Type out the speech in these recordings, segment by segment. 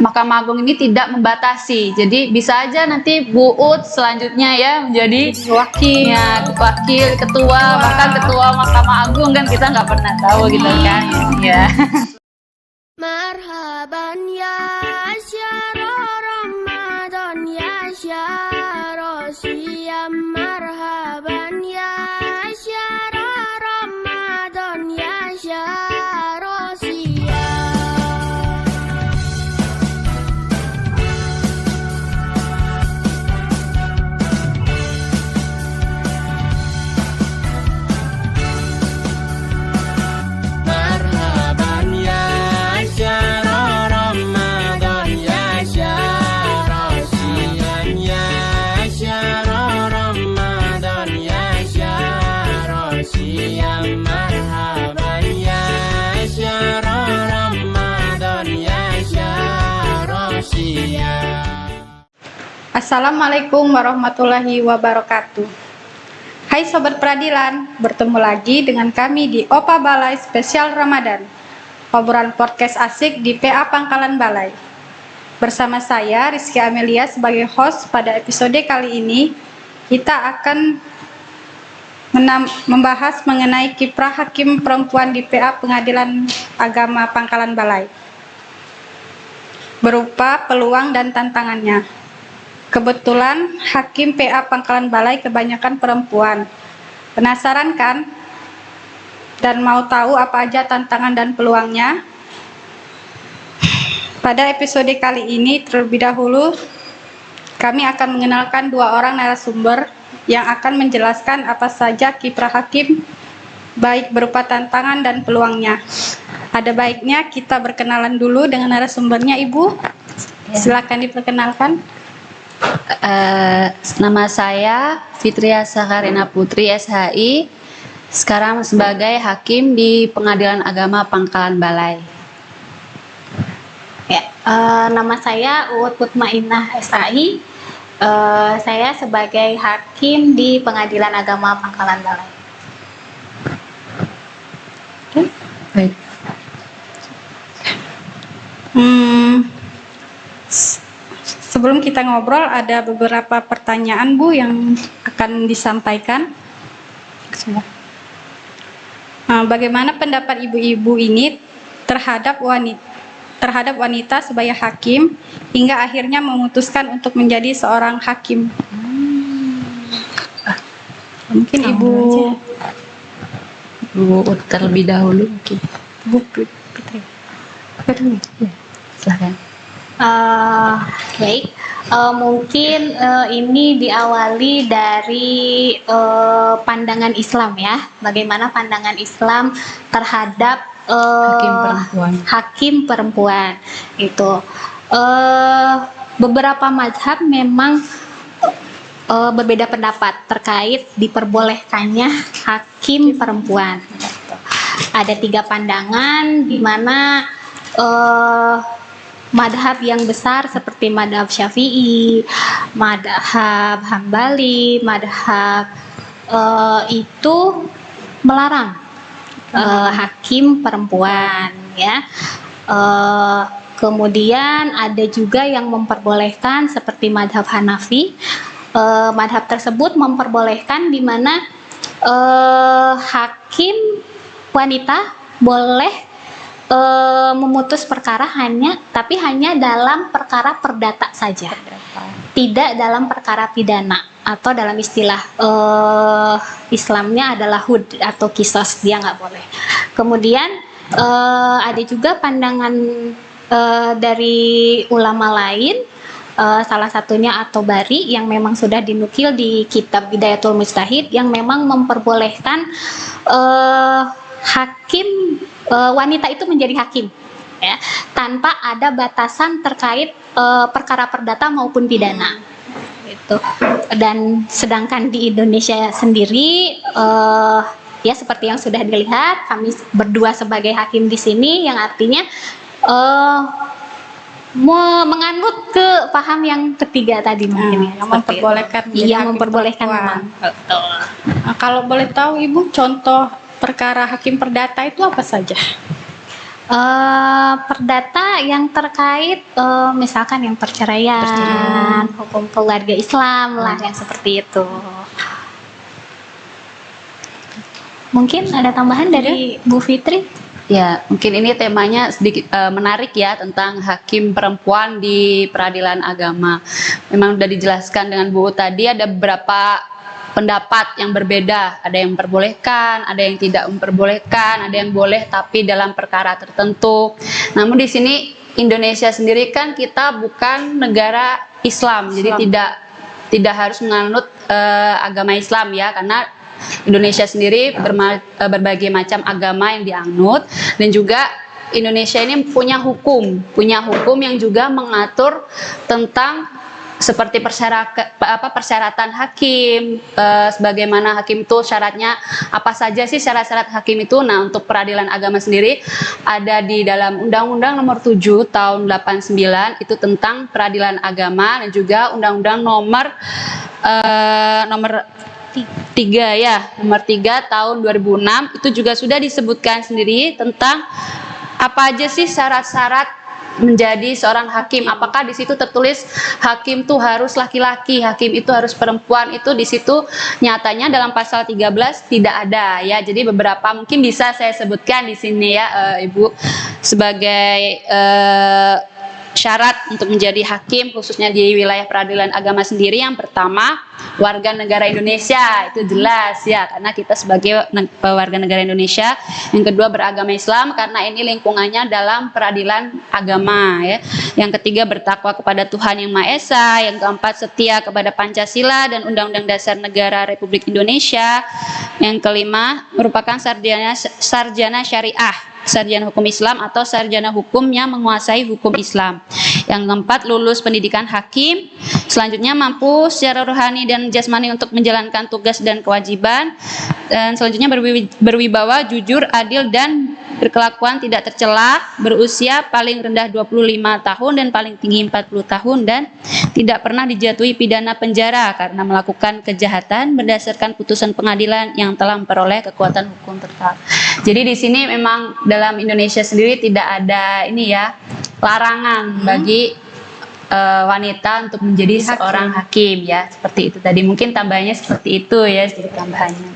Mahkamah Agung ini tidak membatasi. Jadi bisa aja nanti Bu Ut selanjutnya ya menjadi wakil, ya, wakil ketua, bahkan ketua Mahkamah Agung kan kita nggak pernah tahu gitu kan. Ya. Marhaban ya syara Ramadan ya syara siyam, marhaban ya syara Ramadan ya syara siyam. Marhaban ya syara Ramadan ya syara siyam ya syara Ramadan ya syara siyam, marhaban ya syara Ramadan ya syara siyam. Assalamualaikum warahmatullahi wabarakatuh. Hai Sobat Peradilan, bertemu lagi dengan kami di OPA Balai Spesial Ramadan, obrolan podcast asik di PA Pangkalan Balai. Bersama saya Rizky Amelia sebagai host pada episode kali ini, kita akan membahas mengenai kiprah hakim perempuan di PA Pengadilan Agama Pangkalan Balai, berupa peluang dan tantangannya. Kebetulan hakim PA Pangkalan Balai kebanyakan perempuan. Penasaran kan? Dan mau tahu apa aja tantangan dan peluangnya? Pada episode kali ini terlebih dahulu kami akan mengenalkan dua orang narasumber yang akan menjelaskan apa saja kiprah hakim, baik berupa tantangan dan peluangnya. Ada baiknya kita berkenalan dulu dengan narasumbernya, Ibu. Silakan diperkenalkan. Nama saya Fitria Sakarina Putri SHI, sekarang sebagai hakim di Pengadilan Agama Pangkalan Balai. Ya, nama saya Uut Mutmainah SHI. Saya sebagai hakim di Pengadilan Agama Pangkalan Balai. Baik. Sebelum kita ngobrol, ada beberapa pertanyaan Bu yang akan disampaikan. Bagaimana pendapat ibu-ibu ini terhadap wanita sebagai hakim hingga akhirnya memutuskan untuk menjadi seorang hakim? Mungkin Ibu terlebih dahulu mungkin. Bu Fitri. Silakan. Baik, mungkin ini diawali dari pandangan Islam ya. Bagaimana pandangan Islam terhadap hakim perempuan itu. Beberapa mazhab memang berbeda pendapat terkait diperbolehkannya hakim perempuan. Ada 3 pandangan di mana madhab yang besar seperti madhab Syafi'i, madhab Hambali, madhab itu melarang hakim perempuan ya. Kemudian ada juga yang memperbolehkan seperti madhab Hanafi. Madhab tersebut memperbolehkan di mana hakim wanita boleh memutus perkara tapi hanya dalam perkara perdata saja, tidak dalam perkara pidana atau dalam istilah Islamnya adalah hud atau kisos, dia nggak boleh. Kemudian ada juga pandangan dari ulama lain, salah satunya At-Tabari yang memang sudah dinukil di kitab Bidayatul Mujtahid, yang memang memperbolehkan hakim wanita itu menjadi hakim ya, tanpa ada batasan terkait perkara perdata maupun pidana itu. Dan sedangkan di Indonesia sendiri ya seperti yang sudah dilihat, kami berdua sebagai hakim di sini, yang artinya menganut ke paham yang ketiga tadi mungkin ya, yang memperbolehkan memang. Betul. Kalau boleh tahu Ibu, contoh perkara hakim perdata itu apa saja? Perdata yang terkait misalkan yang perceraian, hukum keluarga Islam lah yang seperti itu. Mungkin ada tambahan dari Bu Fitri? Ya, mungkin ini temanya sedikit menarik ya, tentang hakim perempuan di peradilan agama. Memang sudah dijelaskan dengan Bu tadi, ada beberapa pendapat yang berbeda, ada yang memperbolehkan, ada yang tidak memperbolehkan, ada yang boleh tapi dalam perkara tertentu. Namun di sini Indonesia sendiri kan kita bukan negara Islam, jadi tidak harus menganut agama Islam ya, karena Indonesia sendiri berbagai macam agama yang dianut, dan juga Indonesia ini punya hukum yang juga mengatur tentang seperti persyaratan hakim, sebagaimana hakim itu syaratnya apa saja sih syarat-syarat hakim itu. Nah, untuk peradilan agama sendiri ada di dalam Undang-Undang Nomor 7 Tahun 89 itu tentang peradilan agama, dan juga Undang-Undang Nomor 3 Tahun 2006 itu juga sudah disebutkan sendiri tentang apa aja sih syarat-syarat menjadi seorang hakim. Apakah di situ tertulis hakim itu harus laki-laki, hakim itu harus perempuan? Itu di situ nyatanya dalam pasal 13 tidak ada ya. Jadi beberapa mungkin bisa saya sebutkan di sini ya, Ibu, sebagai syarat untuk menjadi hakim khususnya di wilayah peradilan agama sendiri. Yang pertama, warga negara Indonesia, itu jelas ya, karena kita sebagai warga negara Indonesia. Yang kedua, beragama Islam, karena ini lingkungannya dalam peradilan agama ya. Yang ketiga, bertakwa kepada Tuhan Yang Maha Esa. Yang keempat, setia kepada Pancasila dan Undang-Undang Dasar Negara Republik Indonesia. Yang kelima, merupakan sarjana syariah, sarjana hukum Islam atau sarjana hukum yang menguasai hukum Islam. Yang keempat, lulus pendidikan hakim. Selanjutnya, mampu secara rohani dan jasmani untuk menjalankan tugas dan kewajiban. Dan selanjutnya, berwibawa, jujur, adil, dan berkelakuan tidak tercela, berusia paling rendah 25 tahun dan paling tinggi 40 tahun, dan tidak pernah dijatuhi pidana penjara karena melakukan kejahatan berdasarkan putusan pengadilan yang telah memperoleh kekuatan hukum tetap. Jadi di sini memang dalam Indonesia sendiri tidak ada ini ya, larangan bagi wanita untuk menjadi seorang hakim ya, seperti itu tadi. Mungkin tambahnya seperti itu ya, sedikit tambahannya.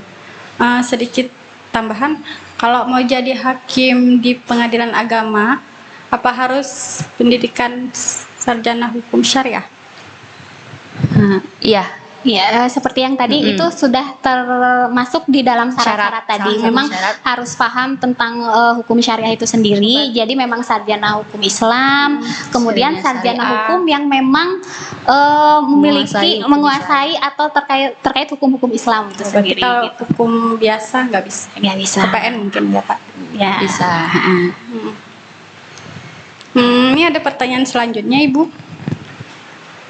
Sedikit tambahan, kalau mau jadi hakim di pengadilan agama, apa harus pendidikan sarjana hukum syariah? Iya. Ya, seperti yang tadi itu sudah termasuk di dalam syarat-syarat tadi. Memang harus paham tentang hukum syariah itu sendiri. Jadi memang sarjana hukum Islam, kemudian sarjana hukum yang memang menguasai atau terkait hukum-hukum Islam itu sendiri. Kalau gitu. hukum biasa nggak bisa. Nggak bisa. KPN mungkin ya Pak. Ya. Bisa. Ini ada pertanyaan selanjutnya, Ibu.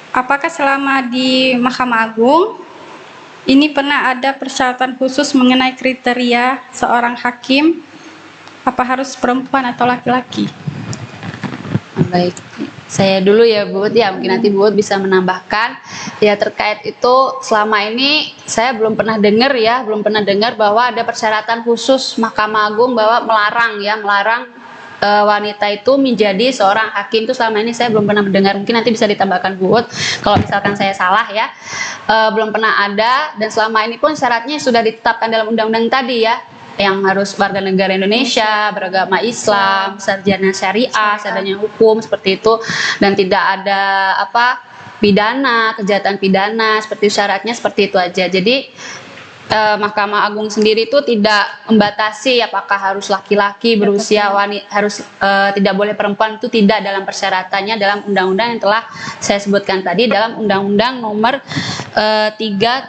Apakah selama di Mahkamah Agung ini pernah ada persyaratan khusus mengenai kriteria seorang hakim? Apa harus perempuan atau laki-laki? Baik, saya dulu ya Bu, ya mungkin nanti Bu bisa menambahkan. Ya, terkait itu selama ini saya belum pernah dengar bahwa ada persyaratan khusus Mahkamah Agung bahwa melarang wanita itu menjadi seorang hakim. Itu selama ini saya belum pernah mendengar. Mungkin nanti bisa ditambahkan Bu kalau misalkan saya salah ya. Belum pernah ada, dan selama ini pun syaratnya sudah ditetapkan dalam undang-undang tadi ya, yang harus warga negara Indonesia, beragama Islam, sarjana syariah, sarjana hukum, seperti itu, dan tidak ada pidana, kejahatan pidana, seperti syaratnya seperti itu aja. Jadi Mahkamah Agung sendiri itu tidak membatasi apakah harus laki-laki berusia wanita, harus tidak boleh perempuan, itu tidak dalam persyaratannya dalam undang-undang yang telah saya sebutkan tadi, dalam Undang-Undang Nomor 3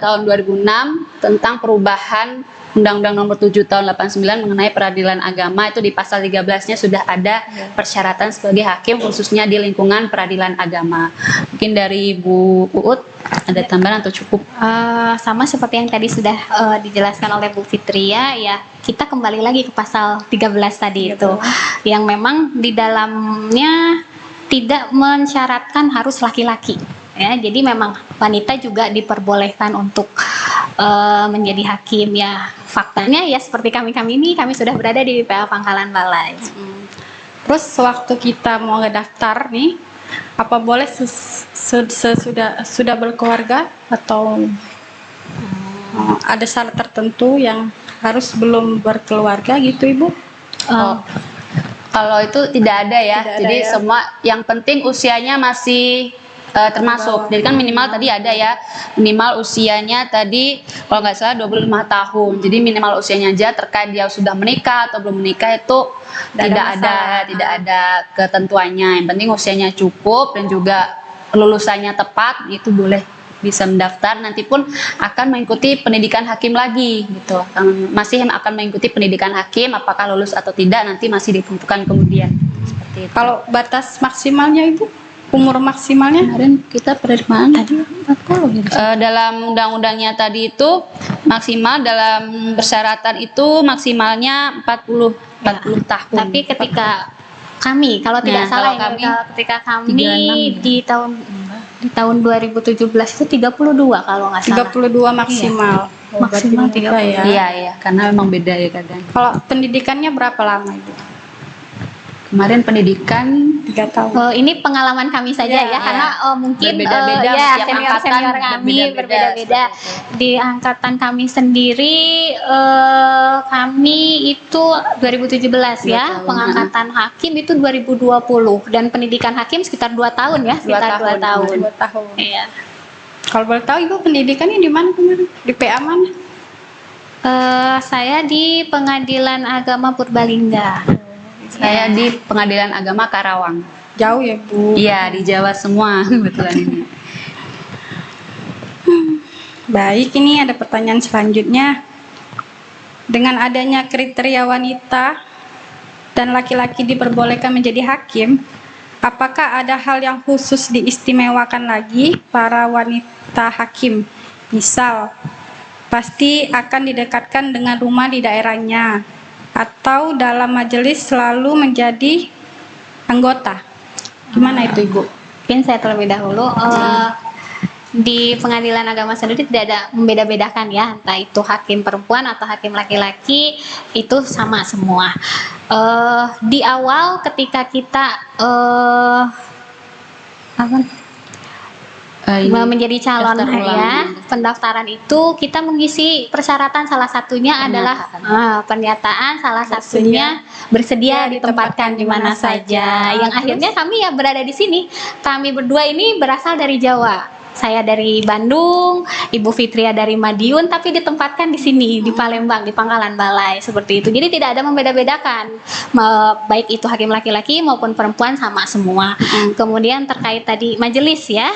Tahun 2006 tentang perubahan Undang-Undang Nomor 7 Tahun 89 mengenai peradilan agama. Itu di pasal 13-nya sudah ada persyaratan sebagai hakim khususnya di lingkungan peradilan agama. Mungkin dari Bu Uut ada tambahan atau cukup? Sama seperti yang tadi sudah dijelaskan oleh Bu Fitri ya, kita kembali lagi ke pasal 13 tadi itu, yang memang di dalamnya tidak mensyaratkan harus laki-laki ya. Jadi memang wanita juga diperbolehkan untuk menjadi hakim ya. Faktanya ya seperti kami ini, kami sudah berada di PA Pangkalan Balai. Terus sewaktu kita mau ngedaftar nih, apa boleh sudah berkeluarga atau ada syarat tertentu yang harus belum berkeluarga gitu Ibu? Oh, kalau itu tidak ada ya. Tidak ada Jadi ya. semua yang penting usianya masih termasuk. Jadi kan minimal tadi ada ya. Minimal usianya tadi kalau nggak salah 25 tahun. Jadi minimal usianya aja, terkait dia sudah menikah atau belum menikah itu tidak ada ketentuannya. Yang penting usianya cukup dan juga lulusannya tepat, itu boleh bisa mendaftar. Nanti pun akan mengikuti pendidikan hakim lagi gitu. Masih akan mengikuti pendidikan hakim, apakah lulus atau tidak nanti masih ditentukan kemudian. Seperti itu. Kalau batas maksimalnya Ibu, umur maksimalnya? Kemarin kita penerimaan tadi 40 gitu. Dalam undang-undangnya tadi itu maksimal dalam persyaratan itu maksimalnya 40 tahun. Tapi ketika kami, kalau tidak Nah, salah kalau kami, ketika kami 36 di tahun 2017 itu 32 kalau nggak salah. 32 maksimal. Oh, berarti Maksimal muda ya. Iya, karena memang beda ya kadang. Kalau pendidikannya berapa lama Ibu? Kemarin pendidikan 3 tahun. Ini pengalaman kami saja Ya, ya, karena mungkin berbeda-beda, ya setiap senior-senior angkatan kami berbeda-beda. seperti Di angkatan kami sendiri kami itu 2017 ya, tahun, pengangkatan hakim itu 2020 dan pendidikan hakim sekitar 2 tahun ya, sekitar 2 tahun. 2 tahun. Iya. Kalau boleh tahu Ibu pendidikannya di mana kemarin? Di PA mana? Saya di Pengadilan Agama Purbalingga. saya di Pengadilan Agama Karawang. Jauh ya Bu. Iya, di Jawa semua kebetulan ini. Baik, ini ada pertanyaan selanjutnya. Dengan adanya kriteria wanita dan laki-laki diperbolehkan menjadi hakim, apakah ada hal yang khusus diistimewakan lagi para wanita hakim? Misal, pasti akan didekatkan dengan rumah di daerahnya, atau dalam majelis selalu menjadi anggota. Gimana itu Ibu? Mungkin saya terlebih dahulu di Pengadilan Agama sendiri tidak ada membeda-bedakan ya, entah itu hakim perempuan atau hakim laki-laki, itu sama semua. Di awal ketika kita menjadi calon daftar ulang. ya, pendaftaran itu kita mengisi persyaratan, salah satunya adalah pernyataan, salah satunya bersedia ditempatkan di mana saja. Yang akhirnya kami ya berada di sini. Kami berdua ini berasal dari Jawa. Saya dari Bandung, Ibu Fitria dari Madiun, tapi ditempatkan di sini di Palembang, di Pangkalan Balai, seperti itu. Jadi tidak ada membeda-bedakan, baik itu hakim laki-laki maupun perempuan sama semua. Kemudian terkait tadi majelis ya,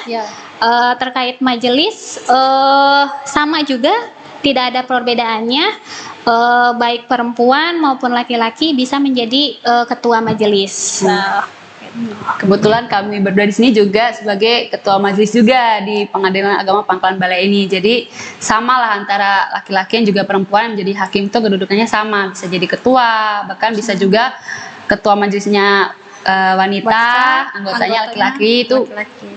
terkait majelis sama juga, tidak ada perbedaannya. Baik perempuan maupun laki-laki bisa menjadi ketua majelis. Kebetulan kami berdua di sini juga sebagai ketua majelis juga di Pengadilan Agama Pangkalan Balai ini. Jadi sama lah antara laki-laki dan juga perempuan menjadi hakim itu kedudukannya sama. Bisa jadi ketua, bahkan bisa juga ketua majelisnya wanita, anggotanya laki-laki itu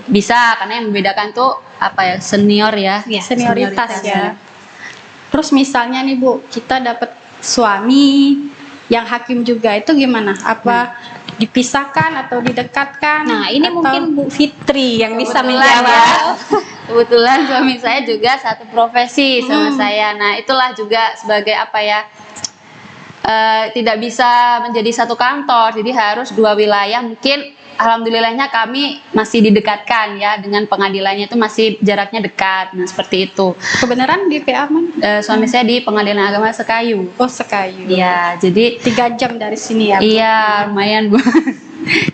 bisa, karena yang membedakan tuh apa ya, senior ya, Senioritas ya. Terus misalnya nih Bu, kita dapat suami yang hakim juga, itu gimana? Apa dipisahkan atau didekatkan? Nah, ini atau... mungkin Bu Fitri yang bisa Kebetulan menjawab. ya. Kebetulan suami saya juga satu profesi sama saya. Nah, itulah juga sebagai apa ya, tidak bisa menjadi satu kantor, jadi harus 2 wilayah. Mungkin alhamdulillahnya kami masih didekatkan ya, dengan pengadilannya itu masih jaraknya dekat. Nah, seperti itu. Kebenaran di PA mana? Suami saya di Pengadilan Agama Sekayu. Oh, Sekayu. Iya, jadi 3 jam dari sini ya Bu? iya, lumayan Bu.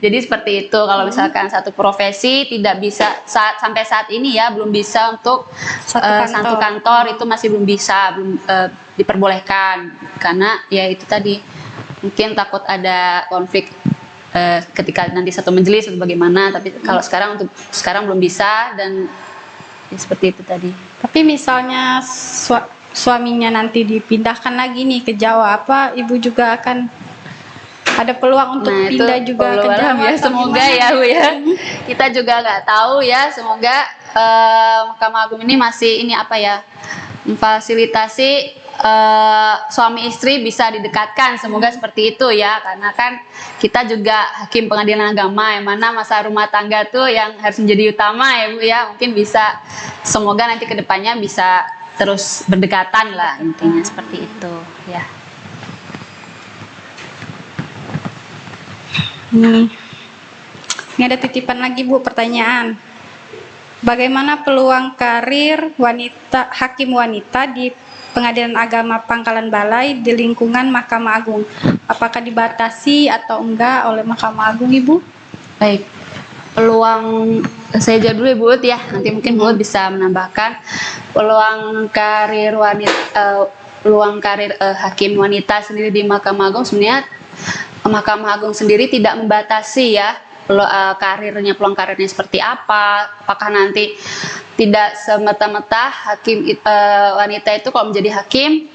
Jadi seperti itu, kalau misalkan satu profesi tidak bisa sampai saat ini ya, belum bisa untuk satu kantor itu masih belum bisa, belum diperbolehkan, karena ya itu tadi mungkin takut ada konflik ketika nanti satu majelis atau bagaimana. Tapi kalau sekarang, untuk sekarang belum bisa, dan ya, seperti itu tadi. Tapi misalnya suaminya nanti dipindahkan lagi nih ke Jawa, apa Ibu juga akan ada peluang untuk pindah juga ke Jawa? Ya, semoga ya Bu ya. Kita juga nggak tahu ya, semoga Mahkamah Agung ini masih ini apa ya, memfasilitasi suami istri bisa didekatkan, semoga seperti itu ya, karena kan kita juga hakim pengadilan agama, yang mana masa rumah tangga tuh yang harus menjadi utama ya Bu ya, mungkin bisa, semoga nanti kedepannya bisa terus berdekatan lah, intinya seperti itu ya. Ini ada titipan lagi Bu, pertanyaan. Bagaimana peluang karir wanita hakim wanita di Pengadilan Agama Pangkalan Balai di lingkungan Mahkamah Agung? Apakah dibatasi atau enggak oleh Mahkamah Agung, Ibu? Baik, peluang saya jawab dulu Ibu ya, nanti mungkin Bu bisa menambahkan peluang karir wanita, hakim wanita sendiri di Mahkamah Agung. Sebenarnya Mahkamah Agung sendiri tidak membatasi ya peluang karirnya seperti apa. Apakah nanti tidak semata-mata hakim wanita itu kalau menjadi hakim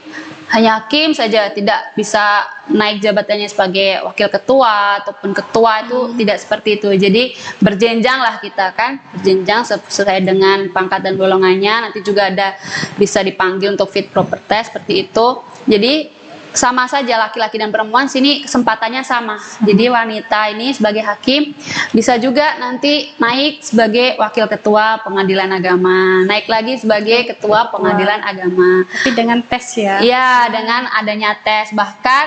hanya hakim saja, tidak bisa naik jabatannya sebagai wakil ketua ataupun ketua, itu tidak seperti itu. Jadi berjenjang lah kita kan, berjenjang sesuai dengan pangkat dan golongannya. Nanti juga ada bisa dipanggil untuk fit proper test seperti itu. Jadi sama saja laki-laki dan perempuan sini kesempatannya sama. Jadi wanita ini sebagai hakim bisa juga nanti naik sebagai wakil ketua pengadilan agama, naik lagi sebagai ketua pengadilan agama. Tapi dengan tes ya? Iya, dengan adanya tes. Bahkan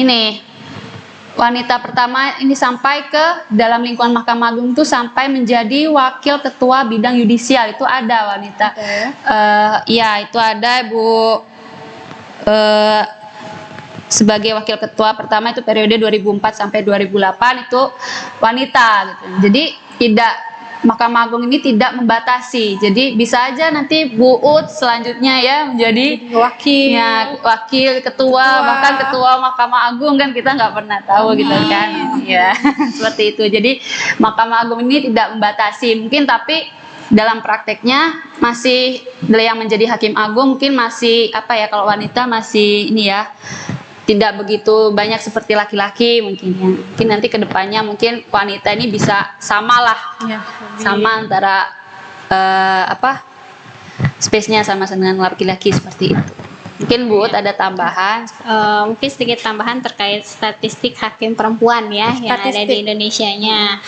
ini wanita pertama ini sampai ke dalam lingkungan Mahkamah Agung itu sampai menjadi wakil ketua bidang yudisial, itu ada wanita. Iya, itu ada Bu. Sebagai wakil ketua pertama itu periode 2004 sampai 2008 itu wanita gitu. Jadi tidak, Mahkamah Agung ini tidak membatasi. Jadi bisa aja nanti Bu Ut selanjutnya ya menjadi wakil ketua, bahkan ketua Mahkamah Agung, kan kita nggak pernah tahu gitu kan. Ya, seperti itu. Jadi Mahkamah Agung ini tidak membatasi. Mungkin tapi dalam prakteknya masih yang menjadi hakim agung mungkin masih apa ya, kalau wanita masih ini ya, tidak begitu banyak seperti laki-laki mungkin ya. Mungkin nanti kedepannya mungkin wanita ini bisa sama lah ya, sama antara space-nya sama dengan laki-laki seperti itu. Mungkin Bu ada tambahan? Mungkin sedikit tambahan terkait statistik hakim perempuan ya yang ada di Indonesianya.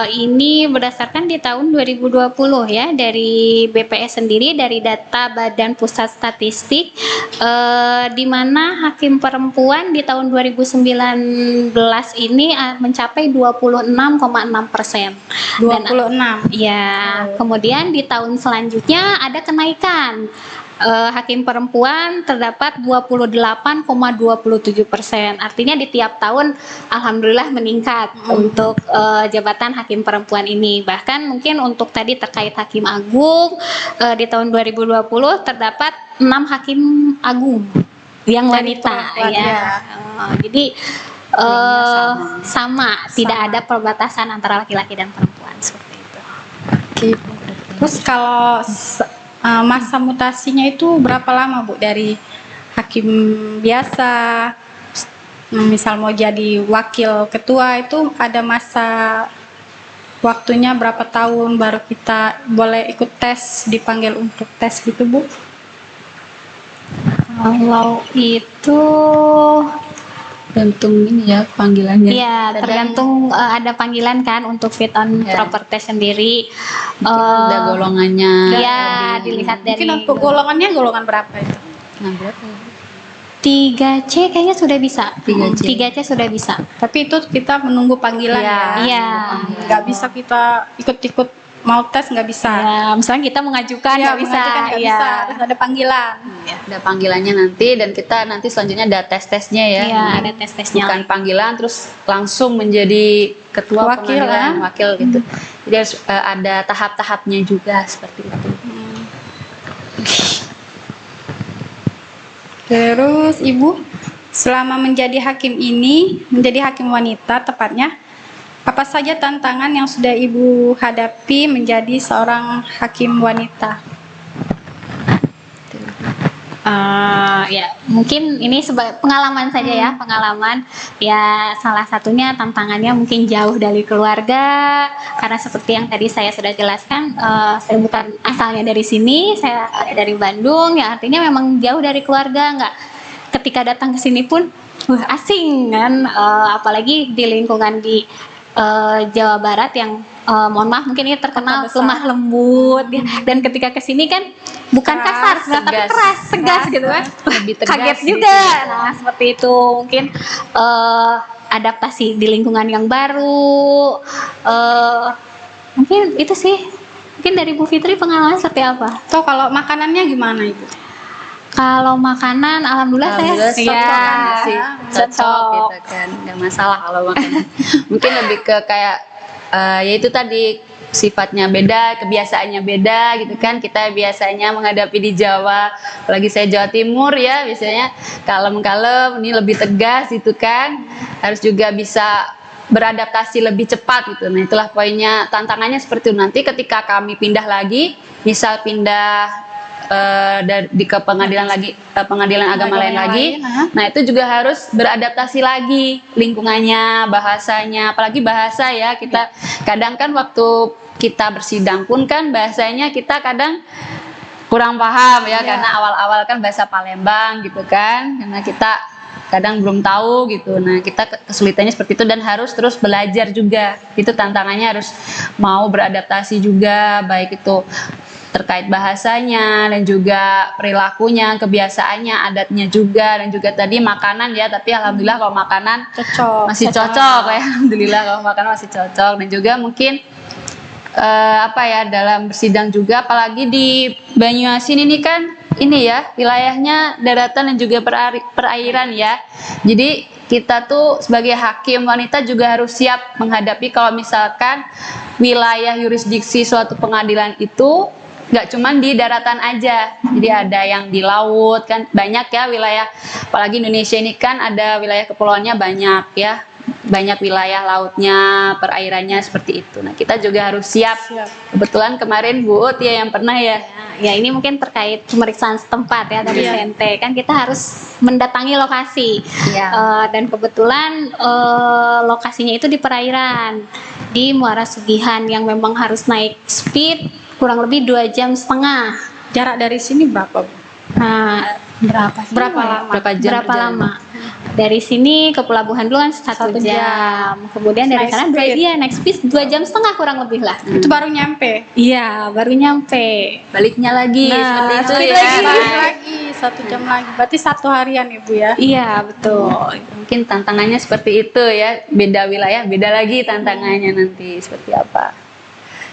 Ini berdasarkan di tahun 2020 ya, dari BPS sendiri, dari data Badan Pusat Statistik, di mana hakim perempuan di tahun 2019 ini mencapai 26,6%. 26. Ya, kemudian di tahun selanjutnya ada kenaikan. Hakim perempuan terdapat 28,27%. Artinya di tiap tahun alhamdulillah meningkat untuk jabatan hakim perempuan ini. Bahkan mungkin untuk tadi terkait hakim agung, di tahun 2020 terdapat 6 hakim agung yang wanita ya. Jadi sama, tidak ada perbatasan antara laki-laki dan perempuan seperti itu. Terus kalau masa mutasinya itu berapa lama Bu, dari hakim biasa misal mau jadi wakil ketua, itu ada masa waktunya berapa tahun baru kita boleh ikut tes, dipanggil untuk tes gitu Bu? Kalau itu tergantung ini ya panggilannya. Iya, tergantung ada panggilan kan untuk fit on proper test sendiri. Ada golongannya. Iya, dilihat dari. Mungkin untuk golongannya golongan berapa itu? Nah, berapa ya? 3C kayaknya sudah bisa. 3C sudah bisa. Tapi itu kita menunggu panggilan ya. Iya. Nggak bisa kita ikut-ikut mau tes, nggak bisa. Ya, misalnya kita mengajukan nggak bisa. Bisa. Harus ada panggilan. Ada panggilannya nanti, dan kita nanti selanjutnya ada tes-tesnya ya. Iya, ada tes-tesnya. Bukan panggilan terus langsung menjadi ketua Wakil, pengadilan, wakil gitu. Jadi harus ada tahap-tahapnya juga seperti itu. Terus Ibu, selama menjadi hakim ini, menjadi hakim wanita tepatnya, apa saja tantangan yang sudah Ibu hadapi menjadi seorang hakim wanita? Ya, mungkin ini sebagai pengalaman saja ya, pengalaman ya, salah satunya tantangannya mungkin jauh dari keluarga, karena seperti yang tadi saya sudah jelaskan, saya bukan asalnya dari sini, saya dari Bandung, ya artinya memang jauh dari keluarga, nggak, ketika datang ke sini pun asing kan, apalagi di lingkungan di Jawa Barat yang mohon maaf mungkin ini terkenal Kota besar. lemah lembut ya. Dan ketika ke sini kan bukan Keras, kasar sebenarnya, tapi tegas. keras, tegas gitu kan. Lebih tegas Kaget gitu. juga. Nah, seperti itu mungkin adaptasi di lingkungan yang baru. Mungkin itu sih. Mungkin dari Bu Fitri pengalaman seperti apa? Tuh kalau makanannya gimana Ibu? Kalau makanan alhamdulillah, Alhamdulillah saya cocok kan iya, sih, cocok gitu kan, nggak masalah kalau makan. Mungkin lebih ke kayak ya itu tadi, sifatnya beda, kebiasaannya beda gitu kan. Kita biasanya menghadapi di Jawa, apalagi saya Jawa Timur ya, biasanya kalem-kalem, ini lebih tegas gitu kan. Harus juga bisa beradaptasi lebih cepat gitu. Nah, itulah poinnya, tantangannya seperti itu. Nanti ketika kami pindah lagi, misal pindah ke pengadilan lagi, pengadilan agama lain lagi. Nah, itu juga harus beradaptasi lagi lingkungannya, bahasanya, apalagi bahasa ya. Kita kadang kan waktu kita bersidang pun kan bahasanya kita kadang kurang paham ya, karena awal-awal kan bahasa Palembang gitu kan. Karena kita kadang belum tahu gitu. Nah, kita kesulitannya seperti itu dan harus terus belajar juga. Itu tantangannya, harus mau beradaptasi juga, baik itu terkait bahasanya dan juga perilakunya, kebiasaannya, adatnya juga, dan juga tadi makanan ya. Tapi alhamdulillah kalau makanan Cocok. masih cocok ya, alhamdulillah kalau makanan masih cocok. Dan juga mungkin apa ya, dalam bersidang juga, apalagi di Banyuasin ini kan ini ya, wilayahnya daratan dan juga perairan ya. Jadi kita tuh sebagai hakim wanita juga harus siap menghadapi kalau misalkan wilayah yurisdiksi suatu pengadilan itu nggak cuman di daratan aja, jadi ada yang di laut kan, banyak ya wilayah, apalagi Indonesia ini kan ada wilayah kepulauannya banyak ya, banyak wilayah lautnya, perairannya seperti itu. Nah, kita juga harus siap. Kebetulan kemarin Bu Ut ya yang pernah ya. Ya, ini mungkin terkait pemeriksaan setempat ya dari CNT, kan kita harus mendatangi lokasi. Dan kebetulan lokasinya itu di perairan, di Muara Sugihan, yang memang harus naik speed kurang lebih 2,5 jam. Jarak dari sini berapa Bu? Nah, berapa lama? Berapa jam Berapa perjalanan? lama? Dari sini ke Pelabuhan dulu kan 1 1 jam. Kemudian dari Naik sana speed. naik speed 2,5 jam kurang lebih lah. Itu baru nyampe. Iya, baru nyampe. Baliknya lagi seperti itu speed ya. Balik lagi 1 jam lagi. Berarti 1 harian Ibu ya. Iya, betul. Mungkin tantangannya seperti itu ya, beda wilayah, beda lagi tantangannya nanti seperti apa.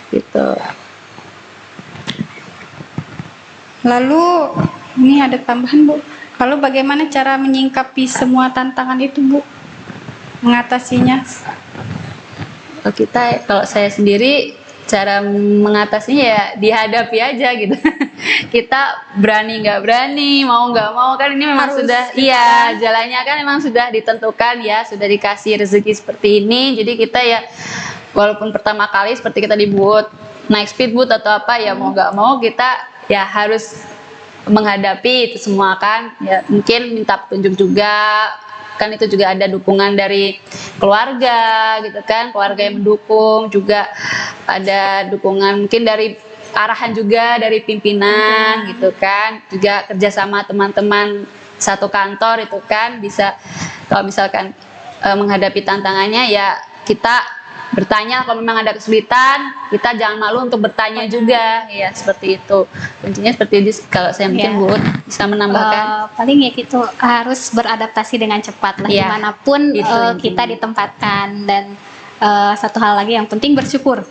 Gitu. Lalu ini ada tambahan Bu. Lalu bagaimana cara menyingkapi semua tantangan itu Bu? Mengatasinya? Kalau saya sendiri, cara mengatasinya ya dihadapi aja gitu. Kita berani nggak berani, mau nggak mau kan ini memang Harus sudah, iya jalannya kan memang sudah ditentukan ya, sudah dikasih rezeki seperti ini. Jadi kita ya, walaupun pertama kali seperti kita dibuat naik speedboat atau apa ya, mau nggak mau kita ya harus menghadapi itu semua kan. Ya mungkin minta petunjuk juga, kan itu juga ada dukungan dari keluarga gitu kan, keluarga yang mendukung, juga ada dukungan mungkin dari arahan juga dari pimpinan gitu kan, juga kerjasama teman-teman satu kantor itu kan bisa, kalau misalkan menghadapi tantangannya ya kita bertanya, kalau memang ada kesulitan kita jangan malu untuk bertanya juga ya, seperti itu kuncinya. Seperti itu kalau saya mungkin Ya. Bu bisa menambahkan. Paling ya gitu, harus beradaptasi dengan cepat lah Ya, dimanapun itu intinya. kita ditempatkan. Dan satu hal lagi yang penting, bersyukur.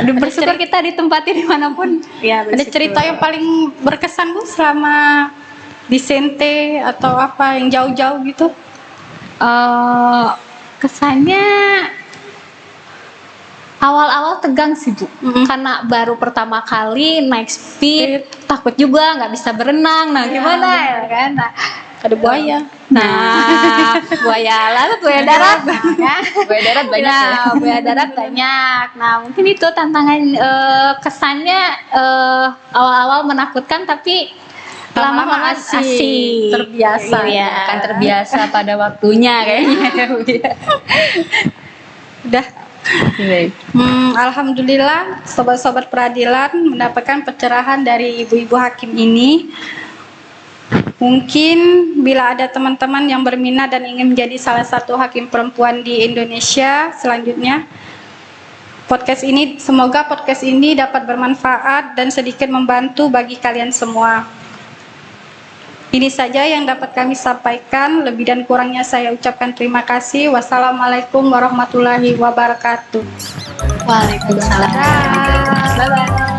Bersyukur kita ditempati dimanapun. Ya, Ada cerita yang paling berkesan Bu selama di Sente atau apa yang jauh-jauh gitu? Kesannya awal-awal tegang sih Bu, karena baru pertama kali naik speed, takut juga nggak bisa berenang. Nah gimana ya kan? Nah, Ada buaya. Nah, buaya laut, buaya darat. Nah, Buaya darat banyak ya. buaya darat banyak. Nah, mungkin itu tantangan, kesannya awal-awal menakutkan, tapi lama-lama asik, terbiasa. Iya. Akan terbiasa pada waktunya kayaknya ya, Bu ya. Udah. Alhamdulillah sobat-sobat peradilan mendapatkan pencerahan dari ibu-ibu hakim ini. Mungkin bila ada teman-teman yang berminat dan ingin menjadi salah satu hakim perempuan di Indonesia selanjutnya, semoga podcast ini dapat bermanfaat dan sedikit membantu bagi kalian semua. Ini saja yang dapat kami sampaikan. Lebih dan kurangnya saya ucapkan terima kasih. Wassalamualaikum warahmatullahi wabarakatuh. Waalaikumsalam. Bye-bye.